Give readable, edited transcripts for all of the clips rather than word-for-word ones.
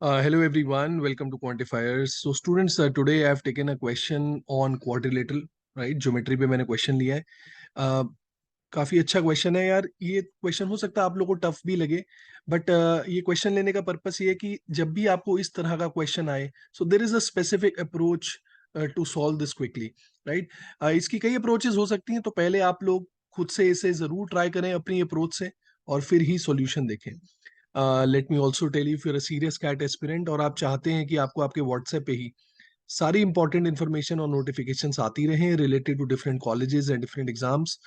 Hello everyone, welcome to Quantifiers. So students, today I have taken a question on quadrilateral, right? Geometry पे मैंने question लिया है. काफी अच्छा क्वेश्चन है यार. ये क्वेश्चन हो सकता है आप लोगों को टफ भी लगे, बट ये क्वेश्चन लेने का पर्पस ये है कि जब भी आपको इस तरह का क्वेश्चन आए, so there is a specific approach to solve this quickly, right. इसकी कई अप्रोचेस हो सकती हैं, तो पहले आप लोग खुद से इसे जरूर ट्राई करें अपनी अप्रोच से, और फिर ही सॉल्यूशन देखें. Let me also tell you, फिर सीरियस कैट एस्पिरेंट और आप चाहते हैं कि आपको आपके व्हाट्सएप पे ही सारी इंपॉर्टेंट इन्फॉर्मेशन और नोटिफिकेशंस आती रहें related to different colleges and different exams,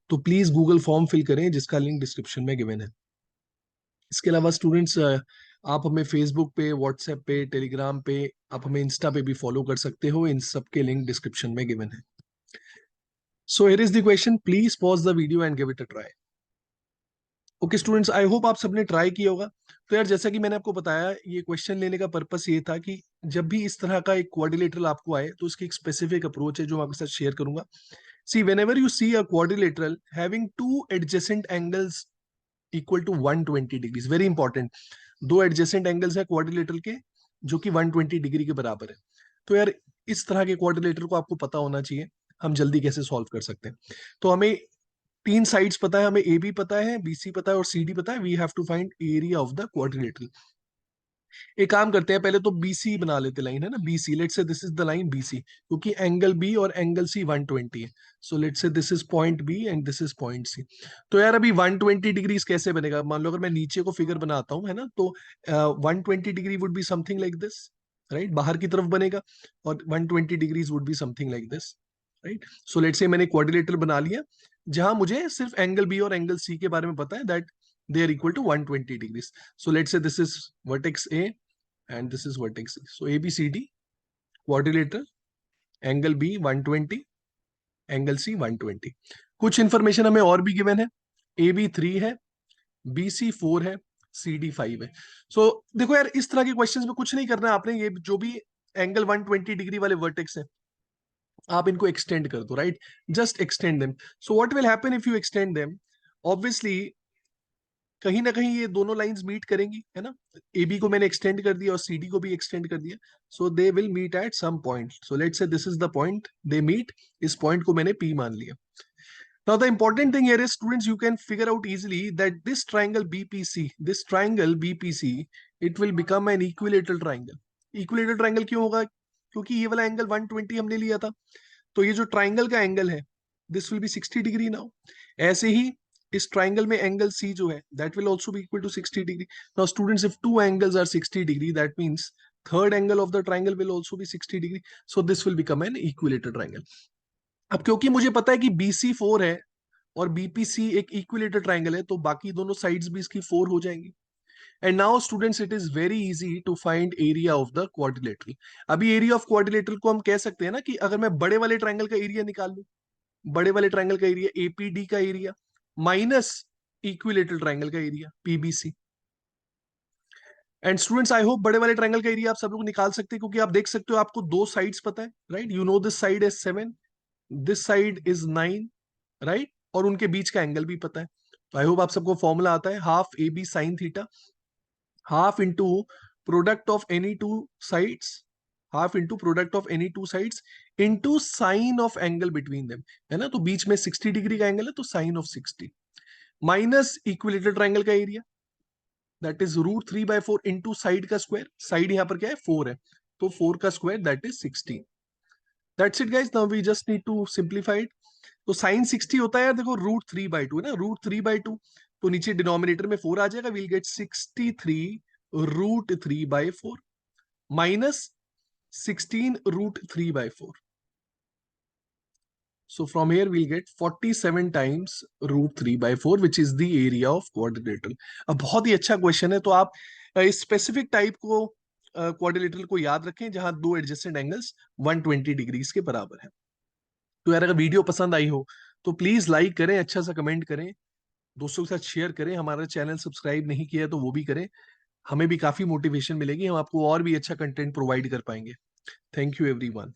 तो प्लीज गूगल फॉर्म फिल करें जिसका लिंक डिस्क्रिप्शन में गिवन है. इसके अलावा स्टूडेंट्स, आप हमें फेसबुक पे, व्हाट्सएप पे, टेलीग्राम पे, आप हमें इंस्टा पे भी फॉलो कर सकते हो. इन सब के लिंक डिस्क्रिप्शन में गिवन है. So here is the question, please pause the video and give it a try. Okay students, I hope आप सबने ट्राई किया होगा. तो यार, जैसा कि मैंने आपको बताया, ये क्वेश्चन लेने का पर्पस ये था कि जब भी इस तरह का एक क्वाड्रिलेटरल आपको आए, तो उसकी एक स्पेसिफिक अप्रोच है जो मैं आपके साथ शेयर करूंगा. सी, whenever you see a quadrilateral having two adjacent angles equal to 120 degrees, very important. दो adjacent angles है क्वाड्रिलेटरल के जो कि 120 डिग्री के बराबर है. तो यार, इस तरह के क्वाड्रिलेटरल को आपको पता होना चाहिए हम जल्दी कैसे सॉल्व कर सकते हैं. तो हमें तीन साइड्स पता है, हमें ए बी पता है, बी सी पता है और सी डी पता है. We have to find area of the quadrilateral. एक काम करते हैं, पहले तो बीसी बना लेते, लाइन है ना B C. Let's say this is the line B C, क्योंकि एंगल बी और एंगल सी 120 है. So let's say this is point B and this is point C. तो यार, अभी 120 डिग्रीज कैसे बनेगा? मान लो अगर मैं नीचे को फिगर बनाता हूँ, है ना, तो 120 degree would be something like this, right. बाहर की तरफ बनेगा. और 120 degrees would be something like this, right. So let's से मैंने क्वाड्रिलेटरल बना लिया जहां मुझे सिर्फ एंगल बी और एंगल सी के बारे में पता है, that they are equal to 120 degrees. So let's say this is vertex A and this is vertex C. So ABCD quadrilateral, angle B 120, angle C 120. कुछ इंफॉर्मेशन हमें और भी गिवन है. AB 3 है, BC 4 है, CD 5 है. सो देखो यार, इस तरह के क्वेश्चंस में कुछ नहीं करना है आपने. ये जो भी एंगल 120 डिग्री वाले वर्टेक्स है, आप इनको एक्सटेंड कर दो, right. Just extend them. So what will happen if you extend them? Obviously कहीं ना कहीं ये दोनों लाइंस मीट करेंगी, है ना. ए बी को मैंने एक्सटेंड कर दिया और सी डी को भी एक्सटेंड कर दिया. So they will meet at some point. So let's say this is the point they meet. इस पॉइंट को मैंने पी मान लिया. Now the important thing here is students, you can figure out easily that this triangle BPC, this triangle BPC, it will become an equilateral triangle. Equilateral triangle क्यों होगा? क्योंकि ये वाला एंगल 120 हमने लिया था, तो ये जो ट्राइंगल का एंगल है, this will be 60 degree. Now ऐसे ही इस ट्राइंगल में एंगल सी जो है, that will also be equal to 60 degree. Now students, if two angles are 60 degree, that means third angle of the triangle will also be 60 degree. So this will become an equilateral triangle. अब क्योंकि मुझे पता है कि BC 4 है और BPC एक equilateral triangle है, तो बाकी दोनों साइड्स भी इसकी 4 हो जाएंगी. And now students, it is very easy to find area of the quadrilateral. अभी एरिया ऑफ क्वाड्रिलेटरल को हम कह सकते हैं ना कि अगर मैं बड़े वाले ट्राइंगल का एरिया निकाल लूं, बड़े वाले ट्राइंगल का एरिया APD का एरिया माइनस इक्विलेटरल ट्राइंगल का area PBC. And students, I hope बड़े वाले ट्राइंगल का एरिया आप सब लोग निकाल सकते हैं, क्योंकि आप देख सकते हो आपको दो साइड्स पता है, right. You know this side is 7, this side is 9, right. और उनके बीच का एंगल भी पता है. तो आई होप आप सबको फॉर्मूला आता है, half AB sine theta, half into product of any two sides, half into product of any two sides into sine of angle between them, है ना. तो बीच में 60 डिग्री का एंगल है, तो sine of 60 minus equilateral triangle का area, that is √3/4 into side का square. Side यहां पर क्या है? 4 है, तो 4 का square that is 60. That's it guys. Now we just need to simplify it. तो साइन 60 होता है यार, देखो √3/2 है ना, √3/2. तो नीचे डिनोमिनेटर में 4 आ जाएगा, we'll gate 63 √3/4 minus 16 √3/4. So from here we'll get 47 times √3/4 which is the area of quadrilateral. अब बहुत ही अच्छा क्वेश्चन है, तो आप इस स्पेसिफिक टाइप को क्वाड्रिलेटरल को याद रखें जहां दो एडजेसेंट एंगल्स 120 डिग्रीज के बराबर है. तो यार, अगर वीडियो पसंद आई हो तो प्लीज लाइक करें, अच्छा सा कमेंट करें, दोस्तों के साथ शेयर करें. हमारा चैनल सब्सक्राइब नहीं किया है तो वो भी करें, हमें भी काफी मोटिवेशन मिलेगी, हम आपको और भी अच्छा कंटेंट प्रोवाइड कर पाएंगे. Thank you everyone.